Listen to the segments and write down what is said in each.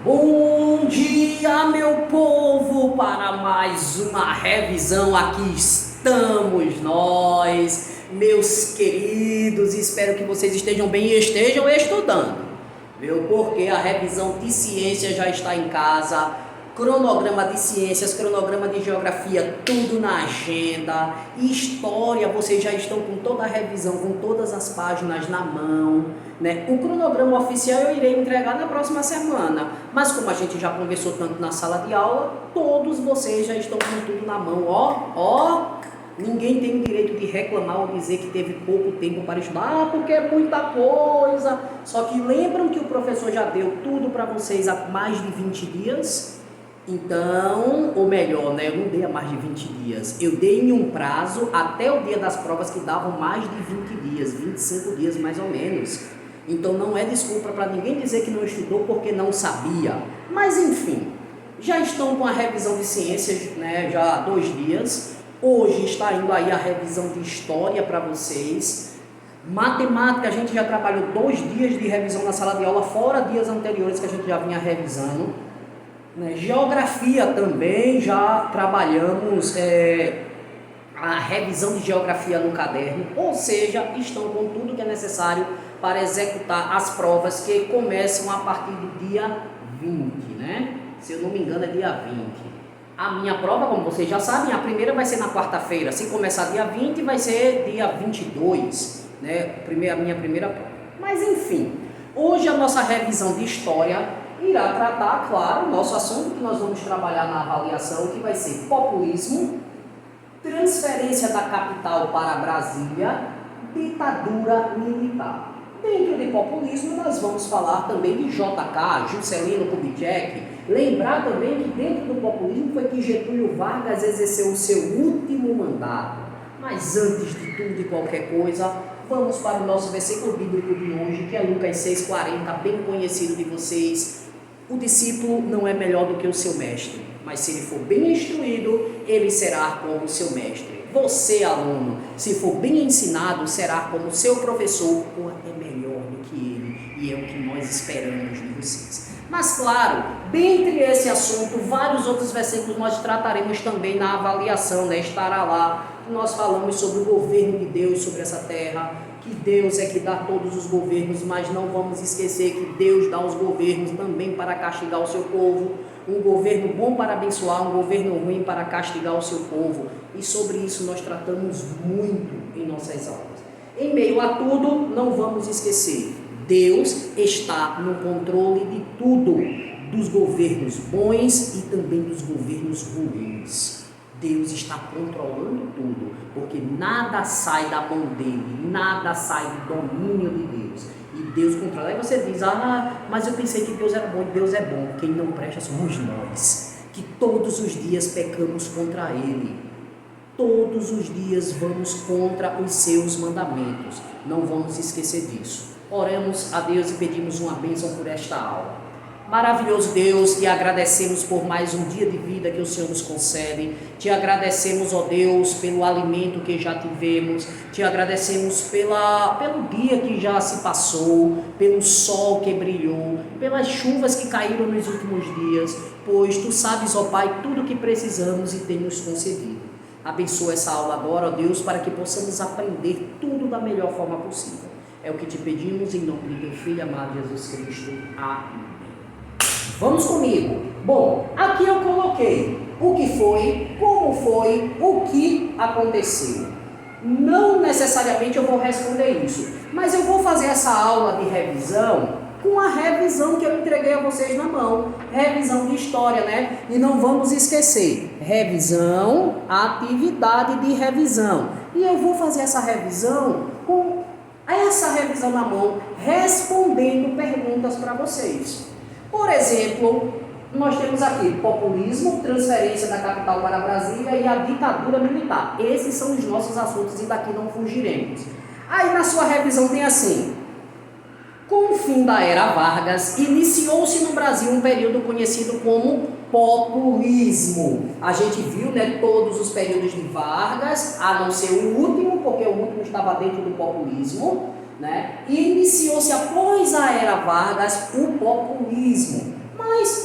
Bom dia, meu povo, para mais uma revisão. Aqui estamos nós, meus queridos. Espero que vocês estejam bem e estejam estudando, viu? Porque a revisão de ciência já está em casa. Cronograma de ciências, cronograma de geografia, tudo na agenda. História, vocês já estão com toda a revisão, com todas as páginas na mão, né? O cronograma oficial eu irei entregar na próxima semana, mas como a gente já conversou tanto na sala de aula, todos vocês já estão com tudo na mão, ninguém tem o direito de reclamar ou dizer que teve pouco tempo para estudar, porque é muita coisa. Só que lembram que o professor já deu tudo para vocês há mais de 20 dias? Então, ou melhor, né, eu não dei há mais de 20 dias, eu dei em um prazo até o dia das provas que davam mais de 20 dias, 25 dias mais ou menos. Então não é desculpa para ninguém dizer que não estudou porque não sabia. Mas enfim, já estão com a revisão de ciências, né, já há 2 dias. Hoje está indo aí a revisão de história para vocês. Matemática, a gente já trabalhou 2 dias de revisão na sala de aula, fora dias anteriores que a gente já vinha revisando. Geografia também, já trabalhamos a revisão de geografia no caderno, ou seja, estão com tudo que é necessário para executar as provas que começam a partir do dia 20, né? Se eu não me engano é dia 20. A minha prova, como vocês já sabem, a primeira vai ser na quarta-feira, se começar dia 20 vai ser dia 22, né? A minha primeira prova. Mas enfim, hoje a nossa revisão de história irá tratar, claro, o nosso assunto que nós vamos trabalhar na avaliação, que vai ser populismo, transferência da capital para Brasília, ditadura militar. Dentro de populismo, nós vamos falar também de JK, Juscelino Kubitschek. Lembrar também que dentro do populismo foi que Getúlio Vargas exerceu o seu último mandato. Mas antes de tudo e qualquer coisa, vamos para o nosso versículo bíblico de hoje, que é Lucas 6,40, bem conhecido de vocês. O discípulo não é melhor do que o seu mestre, mas se ele for bem instruído, ele será como o seu mestre. Você, aluno, se for bem ensinado, será como o seu professor, ou até melhor do que ele, e é o que nós esperamos de vocês. Mas claro, dentre esse assunto, vários outros versículos nós trataremos também na avaliação, né? Estará lá, nós falamos sobre o governo de Deus sobre essa terra, que Deus é que dá todos os governos, mas não vamos esquecer que Deus dá os governos também para castigar o seu povo. Um governo bom para abençoar, um governo ruim para castigar o seu povo. E sobre isso nós tratamos muito em nossas aulas. Em meio a tudo, não vamos esquecer, Deus está no controle de tudo, dos governos bons e também dos governos ruins. Deus está controlando tudo, porque nada sai da mão dele, nada sai do domínio de Deus. E Deus controla. Aí você diz, mas eu pensei que Deus era bom. Deus é bom, quem não presta somos nós, que todos os dias pecamos contra Ele. Todos os dias vamos contra os seus mandamentos. Não vamos esquecer disso. Oremos a Deus e pedimos uma bênção por esta aula. Maravilhoso Deus, te agradecemos por mais um dia de vida que o Senhor nos concede. Te agradecemos, ó Deus, pelo alimento que já tivemos. Te agradecemos pelo dia que já se passou, pelo sol que brilhou, pelas chuvas que caíram nos últimos dias, pois Tu sabes, ó Pai, tudo o que precisamos e tem nos concedido. Abençoa essa aula agora, ó Deus, para que possamos aprender tudo da melhor forma possível. É o que te pedimos em nome do Teu Filho amado Jesus Cristo. Amém. Vamos comigo. Bom, aqui eu coloquei o que foi, como foi, o que aconteceu. Não necessariamente eu vou responder isso, mas eu vou fazer essa aula de revisão com a revisão que eu entreguei a vocês na mão. Revisão de história, né? E não vamos esquecer, revisão, atividade de revisão. E eu vou fazer essa revisão com essa revisão na mão, respondendo perguntas para vocês. Por exemplo, nós temos aqui populismo, transferência da capital para Brasília e a ditadura militar. Esses são os nossos assuntos e daqui não fugiremos. Aí na sua revisão tem assim: com o fim da era Vargas, iniciou-se no Brasil um período conhecido como populismo. A gente viu, né, todos os períodos de Vargas, a não ser o último, porque o último estava dentro do populismo. E iniciou-se após a era Vargas o populismo. Mas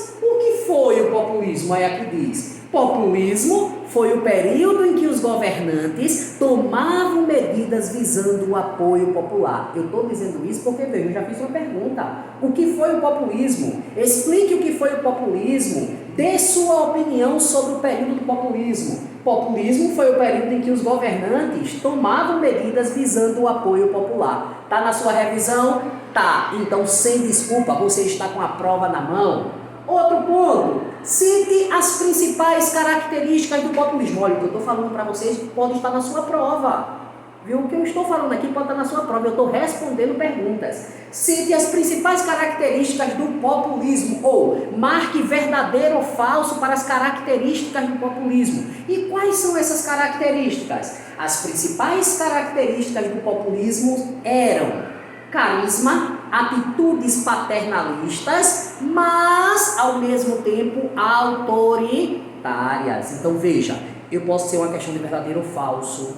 populismo? Aí aqui diz: populismo foi o período em que os governantes tomavam medidas visando o apoio popular. Eu estou dizendo isso porque, veja, eu já fiz uma pergunta. O que foi o populismo? Explique o que foi o populismo. Dê sua opinião sobre o período do populismo. Populismo foi o período em que os governantes tomavam medidas visando o apoio popular. Está na sua revisão? Tá. Então, sem desculpa, você está com a prova na mão. Outro ponto, cite as principais características do populismo. Olha, o que eu estou falando para vocês pode estar na sua prova. Viu? O que eu estou falando aqui pode estar na sua prova. Eu estou respondendo perguntas. Cite as principais características do populismo, ou marque verdadeiro ou falso para as características do populismo. E quais são essas características? As principais características do populismo eram carisma, atitudes paternalistas, mas ao mesmo tempo autoritárias. Então veja, eu posso ser uma questão de verdadeiro ou falso,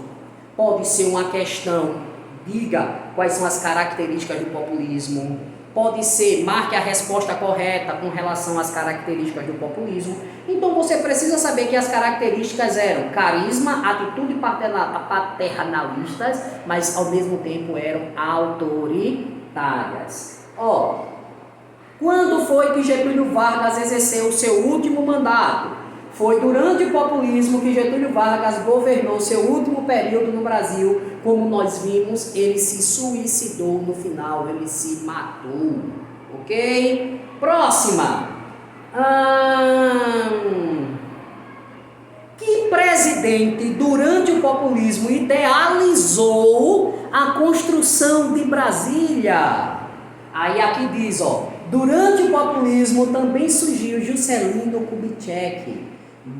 pode ser uma questão, diga quais são as características do populismo, pode ser, marque a resposta correta com relação às características do populismo. Então você precisa saber que as características eram carisma, atitude paternalistas, mas ao mesmo tempo eram autoritárias. Quando foi que Getúlio Vargas exerceu o seu último mandato? Foi durante o populismo que Getúlio Vargas governou seu último período no Brasil. Como nós vimos, ele se suicidou no final, ele se matou. Ok? Próxima. Que presidente, durante o populismo, idealizou a construção de Brasília? Aí aqui diz, durante o populismo também surgiu Juscelino Kubitschek,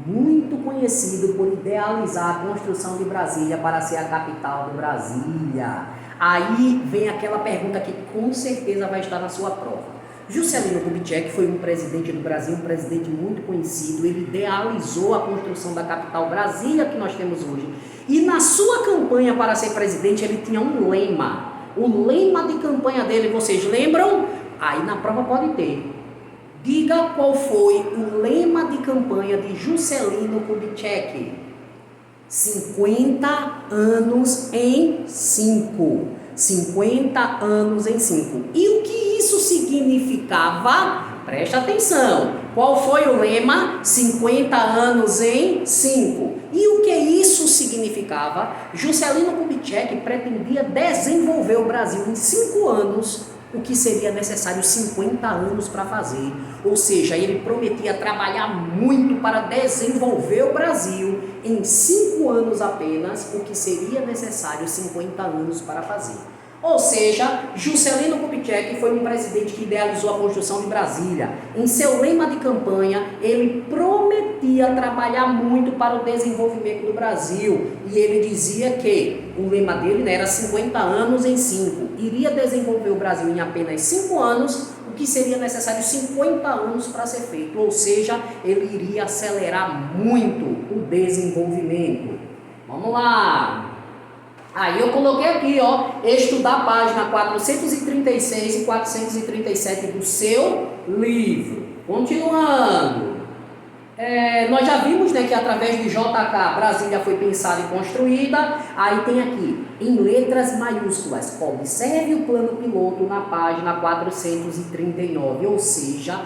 muito conhecido por idealizar a construção de Brasília para ser a capital de Brasília. Aí vem aquela pergunta que com certeza vai estar na sua prova. Juscelino Kubitschek foi um presidente do Brasil, um presidente muito conhecido. Ele idealizou a construção da capital Brasília que nós temos hoje. E na sua campanha para ser presidente, ele tinha um lema. O lema de campanha dele, vocês lembram? Aí na prova pode ter. Diga qual foi o lema de campanha de Juscelino Kubitschek. 50 anos em 5. 50 anos em 5. E o que isso significava? Presta atenção. Qual foi o lema? 50 anos em 5. E o que isso significava? Juscelino Kubitschek pretendia desenvolver o Brasil em 5 anos, o que seria necessário 50 anos para fazer. Ou seja, ele prometia trabalhar muito para desenvolver o Brasil em 5 anos apenas, o que seria necessário 50 anos para fazer. Ou seja, Juscelino Kubitschek foi um presidente que idealizou a construção de Brasília. Em seu lema de campanha, ele prometia trabalhar muito para o desenvolvimento do Brasil. E ele dizia que o lema dele era 50 anos em 5. Iria desenvolver o Brasil em apenas 5 anos, o que seria necessário 50 anos para ser feito. Ou seja, ele iria acelerar muito o desenvolvimento. Vamos lá! Aí eu coloquei aqui, estudar a página 436 e 437 do seu livro. Continuando. Nós já vimos, né, que através de JK, Brasília foi pensada e construída. Aí tem aqui, em letras maiúsculas, observe o plano piloto na página 439, ou seja,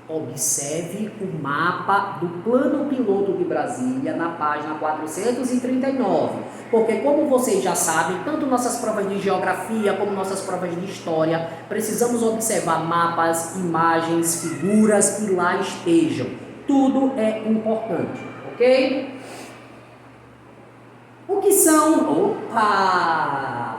observe o mapa do plano piloto de Brasília na página 439, porque como vocês já sabem, tanto nossas provas de geografia como nossas provas de história, precisamos observar mapas, imagens, figuras que lá estejam. Tudo é importante, ok? O que são...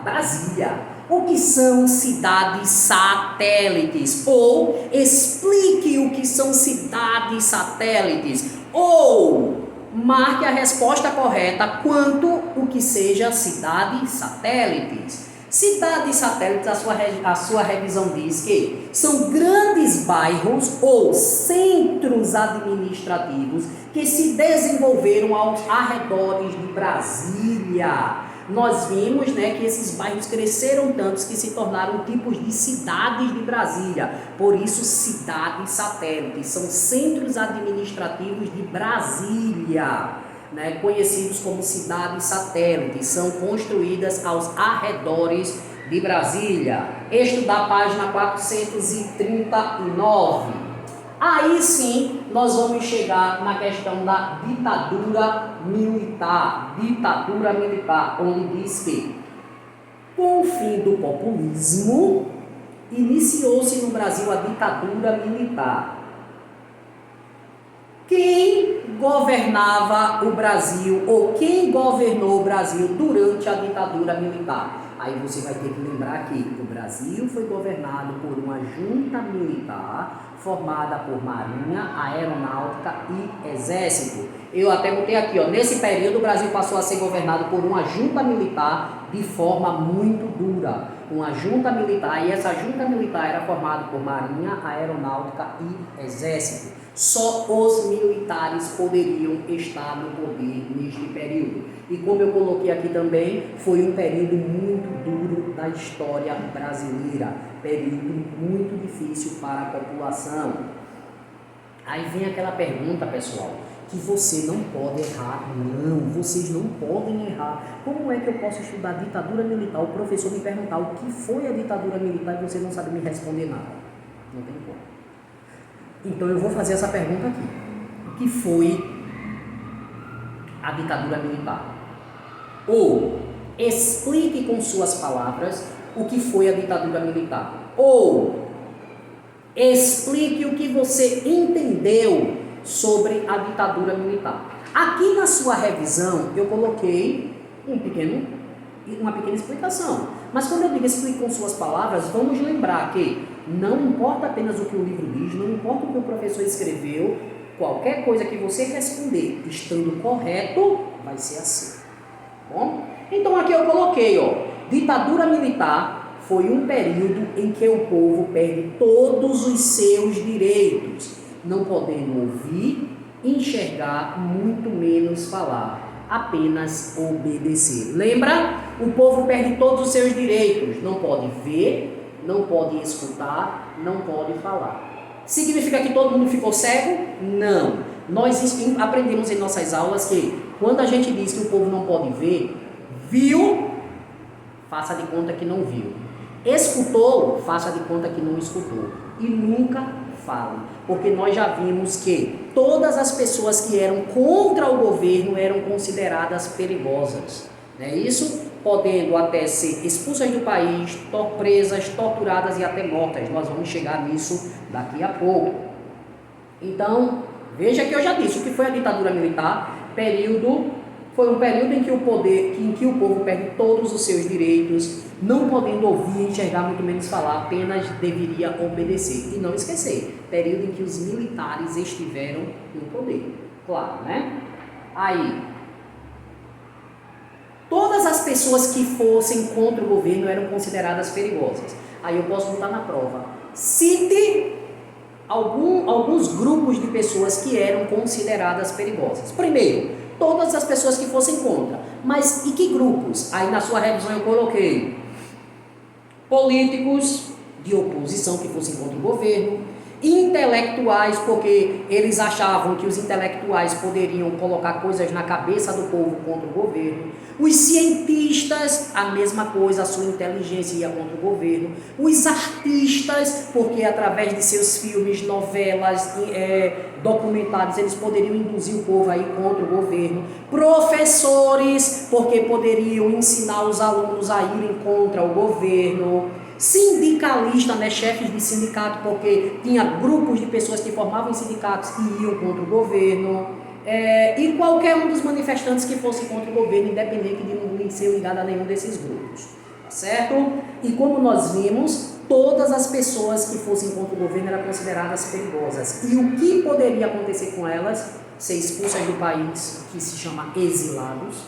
Brasília. O que são cidades satélites? Ou explique o que são cidades satélites. Ou marque a resposta correta quanto o que seja cidades satélites. Cidades satélites, a sua revisão diz que são grandes bairros ou centros administrativos que se desenvolveram aos arredores de Brasília. nós vimos, né, que esses bairros cresceram tantos que se tornaram tipos de cidades de Brasília. Por isso, cidades satélites, são centros administrativos de Brasília, né, conhecidos como cidades satélites, são construídas aos arredores de Brasília. Este da página 439. Aí sim, nós vamos chegar na questão da ditadura militar. Ditadura militar, onde diz que, com o fim do populismo, iniciou-se no Brasil a ditadura militar. Quem governava o Brasil, ou quem governou o Brasil durante a ditadura militar? Aí você vai ter que lembrar que o Brasil foi governado por uma junta militar formada por Marinha, Aeronáutica e Exército. Eu até botei aqui, ó, nesse período o Brasil passou a ser governado por uma junta militar de forma muito dura. Uma junta militar, e essa junta militar era formada por Marinha, Aeronáutica e Exército. Só os militares poderiam estar no poder neste período. E como eu coloquei aqui também, foi um período muito duro da história brasileira. Período muito difícil para a população. Aí vem aquela pergunta, pessoal, que você não pode errar. Não, vocês não podem errar. Como é que eu posso estudar ditadura militar? O professor me perguntar o que foi a ditadura militar e você não sabe me responder nada. Não tem como. Então eu vou fazer essa pergunta aqui. O que foi a ditadura militar? Ou explique com suas palavras o que foi a ditadura militar. Ou explique o que você entendeu sobre a ditadura militar. Aqui na sua revisão eu coloquei uma pequena explicação. Mas quando eu digo explique com suas palavras, vamos lembrar que não importa apenas o que o livro diz, não importa o que o professor escreveu, qualquer coisa que você responder estando correto, vai ser assim. Bom? Então aqui eu coloquei, ó, ditadura militar foi um período em que o povo perde todos os seus direitos, não podendo ouvir, enxergar, muito menos falar, apenas obedecer. Lembra? O povo perde todos os seus direitos, não pode ver, não pode escutar, não pode falar. Significa que todo mundo ficou cego? Não. Nós aprendemos em nossas aulas que quando a gente diz que o povo não pode ver, viu, faça de conta que não viu. Escutou, faça de conta que não escutou. E nunca fale, porque nós já vimos que todas as pessoas que eram contra o governo eram consideradas perigosas. Não é isso? Podendo até ser expulsas do país, presas, torturadas e até mortas. Nós vamos chegar nisso daqui a pouco. Então, veja que eu já disse o que foi a ditadura militar. Foi um período em que o povo perde todos os seus direitos, não podendo ouvir, enxergar, muito menos falar, apenas deveria obedecer. E não esquecer, período em que os militares estiveram no poder. Claro, né? Aí, todas as pessoas que fossem contra o governo eram consideradas perigosas. Aí eu posso botar na prova. Cite alguns grupos de pessoas que eram consideradas perigosas. Primeiro, todas as pessoas que fossem contra. Mas e que grupos? Aí na sua revisão eu coloquei políticos de oposição que fossem contra o governo, intelectuais, porque eles achavam que os intelectuais poderiam colocar coisas na cabeça do povo contra o governo, os cientistas, a mesma coisa, a sua inteligência ia contra o governo, os artistas, porque através de seus filmes, novelas, documentários, eles poderiam induzir o povo a ir contra o governo, professores, porque poderiam ensinar os alunos a irem contra o governo, sindicalista, né, chefes de sindicato, porque tinha grupos de pessoas que formavam sindicatos que iam contra o governo, e qualquer um dos manifestantes que fosse contra o governo, independente de não ser ligado a nenhum desses grupos, tá certo? E como nós vimos, todas as pessoas que fossem contra o governo eram consideradas perigosas, e o que poderia acontecer com elas? Ser expulsas do país, que se chama exilados,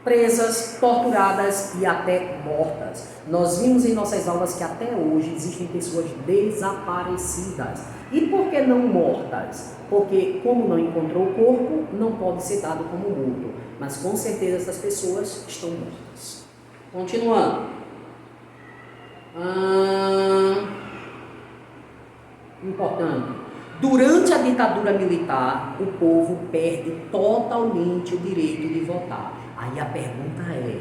presas, torturadas e até mortas. Nós vimos em nossas aulas que até hoje existem pessoas desaparecidas. E por que não mortas? Porque como não encontrou o corpo, não pode ser dado como morto. Mas com certeza essas pessoas estão mortas. Continuando. Importante. Durante a ditadura militar, o povo perde totalmente o direito de votar. Aí a pergunta é: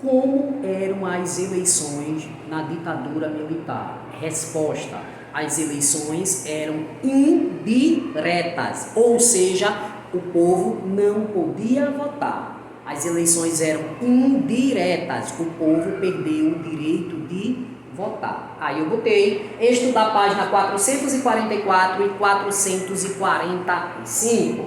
como eram as eleições na ditadura militar? Resposta: as eleições eram indiretas, ou seja, o povo não podia votar. As eleições eram indiretas, o povo perdeu o direito de votar. Aí eu botei estudar página 444 e 445.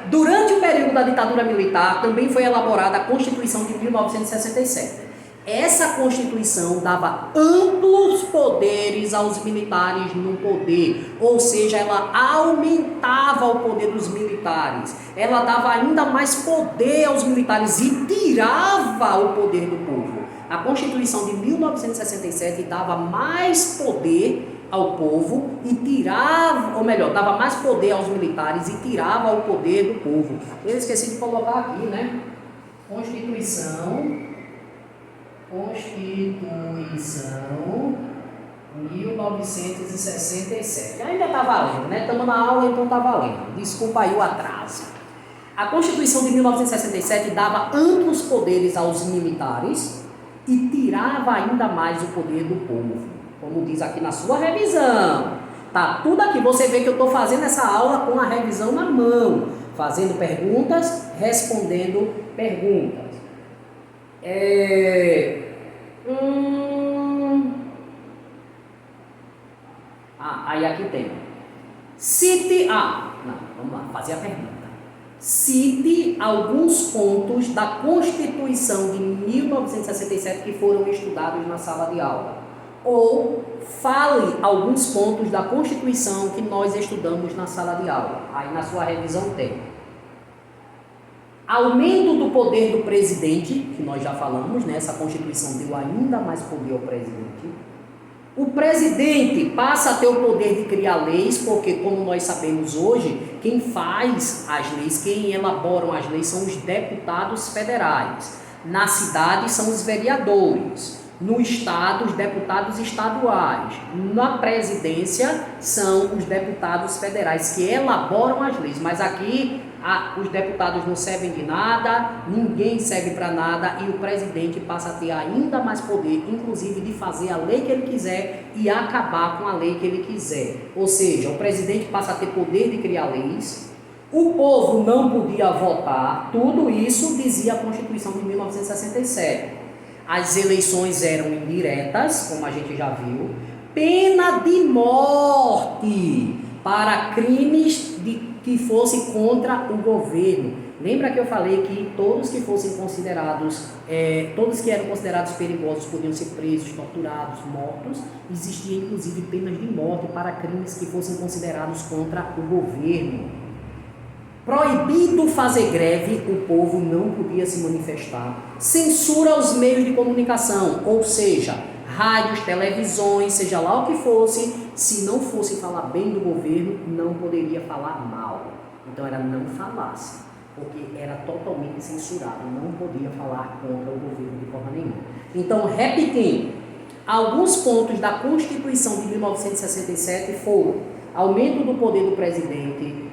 Durante o período da ditadura militar, também foi elaborada a Constituição de 1967. Essa Constituição dava amplos poderes aos militares no poder, ou seja, ela aumentava o poder dos militares, ela dava ainda mais poder aos militares e tirava o poder do povo. A Constituição de 1967 dava mais poder ao povo e tirava, ou melhor, dava mais poder aos militares e tirava o poder do povo. Eu esqueci de colocar aqui, né? Constituição 1967. Ainda está valendo, né? Estamos na aula, então está valendo. Desculpa aí o atraso. A Constituição de 1967 dava amplos poderes aos militares e tirava ainda mais o poder do povo, como diz aqui na sua revisão. Tá tudo aqui, você vê que eu estou fazendo essa aula com a revisão na mão, fazendo perguntas, respondendo perguntas. Aí aqui tem. Cite. Vamos lá, fazer a pergunta. Cite alguns pontos da Constituição de 1967 que foram estudados na sala de aula. Ou fale alguns pontos da Constituição que nós estudamos na sala de aula. Aí na sua revisão tem. Aumento do poder do presidente, que nós já falamos, né? Essa Constituição deu ainda mais poder ao presidente. O presidente passa a ter o poder de criar leis, porque, como nós sabemos hoje, quem faz as leis, quem elaboram as leis são os deputados federais. Na cidade são os vereadores. No estado, os deputados estaduais. Na presidência, são os deputados federais que elaboram as leis. Mas aqui, os deputados não servem de nada, ninguém serve para nada e o presidente passa a ter ainda mais poder, inclusive de fazer a lei que ele quiser e acabar com a lei que ele quiser. Ou seja, o presidente passa a ter poder de criar leis, o povo não podia votar, tudo isso dizia a Constituição de 1967. As eleições eram indiretas, como a gente já viu, pena de morte para crimes que fossem contra o governo. Lembra que eu falei que todos que fossem considerados, todos que eram considerados perigosos podiam ser presos, torturados, mortos. Existia inclusive penas de morte para crimes que fossem considerados contra o governo. Proibido fazer greve, o povo não podia se manifestar. Censura aos meios de comunicação, ou seja, rádios, televisões, seja lá o que fosse, se não fosse falar bem do governo, não poderia falar mal. Então era não falasse, porque era totalmente censurado, não podia falar contra o governo de forma nenhuma. Então, repetindo, alguns pontos da Constituição de 1967 foram aumento do poder do presidente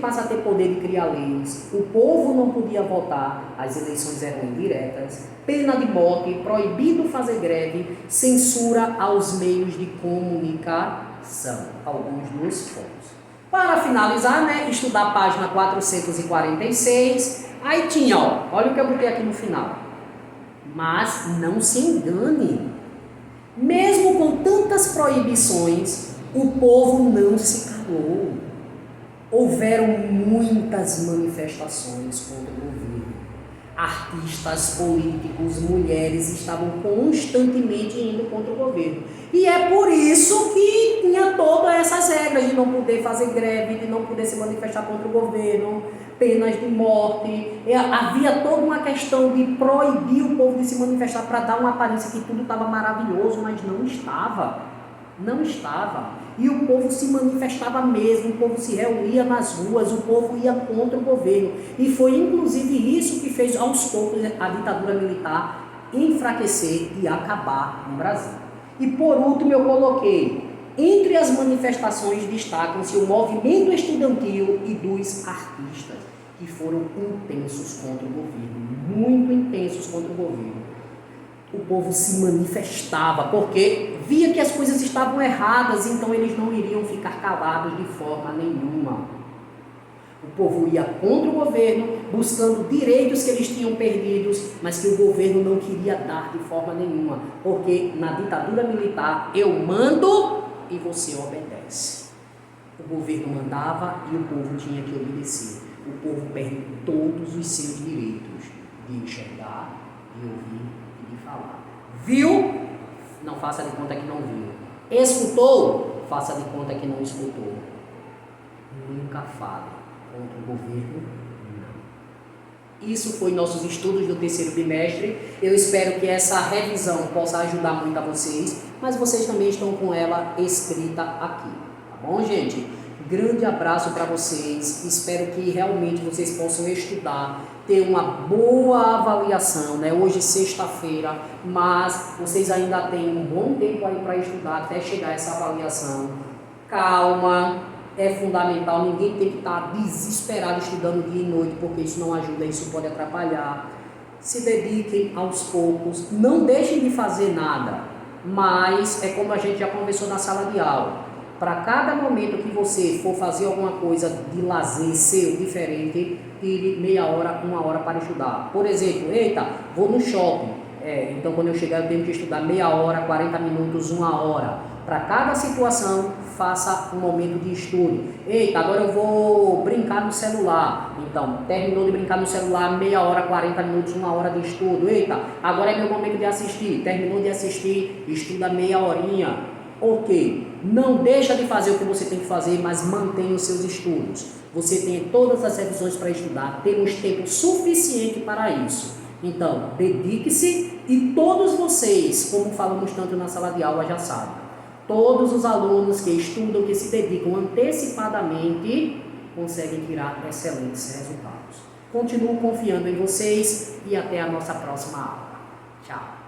passa a ter poder de criar leis, o povo não podia votar, as eleições eram indiretas, pena de morte, proibido fazer greve, censura aos meios de comunicação. Alguns dos pontos. Para finalizar, né, estudar a página 446, aí tinha, olha o que eu botei aqui no final. Mas não se engane, mesmo com tantas proibições, o povo não se calou. Houveram muitas manifestações contra o governo. Artistas políticos, mulheres estavam constantemente indo contra o governo. E é por isso que tinha todas essas regras de não poder fazer greve, de não poder se manifestar contra o governo, penas de morte. Havia toda uma questão de proibir o povo de se manifestar para dar uma aparência que tudo estava maravilhoso, mas não estava. Não estava. E o povo se manifestava mesmo, o povo se reunia nas ruas, o povo ia contra o governo. E foi inclusive isso que fez aos poucos a ditadura militar enfraquecer e acabar no Brasil. E por último eu coloquei, entre as manifestações destacam-se o movimento estudantil e dos artistas, que foram intensos contra o governo, muito intensos contra o governo. O povo se manifestava porque via que as coisas estavam erradas, então eles não iriam ficar calados de forma nenhuma. O povo ia contra o governo, buscando direitos que eles tinham perdidos, mas que o governo não queria dar de forma nenhuma, porque na ditadura militar eu mando e você obedece. O governo mandava e o povo tinha que obedecer. O povo perde todos os seus direitos de enxergar, de ouvir e de falar. Viu? Não faça de conta que não viu. Escutou? Faça de conta que não escutou. Nunca fale contra o governo, não. Isso foi nossos estudos do terceiro bimestre. Eu espero que essa revisão possa ajudar muito a vocês, mas vocês também estão com ela escrita aqui, tá bom, gente? Grande abraço para vocês, espero que realmente vocês possam estudar, ter uma boa avaliação, né? Hoje sexta-feira, mas vocês ainda têm um bom tempo aí para estudar até chegar essa avaliação. Calma, é fundamental, ninguém tem que estar desesperado estudando dia e noite, porque isso não ajuda, isso pode atrapalhar. Se dediquem aos poucos, não deixem de fazer nada, mas é como a gente já conversou na sala de aula. Para cada momento que você for fazer alguma coisa de lazer seu, diferente, tire meia hora, uma hora para estudar. Por exemplo, eita, vou no shopping. Então quando eu chegar eu tenho que estudar meia hora, 40 minutos, uma hora. Para cada situação, faça um momento de estudo. Eita, agora eu vou brincar no celular. Então, terminou de brincar no celular, meia hora, 40 minutos, uma hora de estudo. Eita, agora é meu momento de assistir. Terminou de assistir, estuda meia horinha. Ok, não deixa de fazer o que você tem que fazer, mas mantenha os seus estudos. Você tem todas as revisões para estudar, temos tempo suficiente para isso. Então, dedique-se e todos vocês, como falamos tanto na sala de aula, já sabem. Todos os alunos que estudam, que se dedicam antecipadamente, conseguem tirar excelentes resultados. Continuo confiando em vocês e até a nossa próxima aula. Tchau!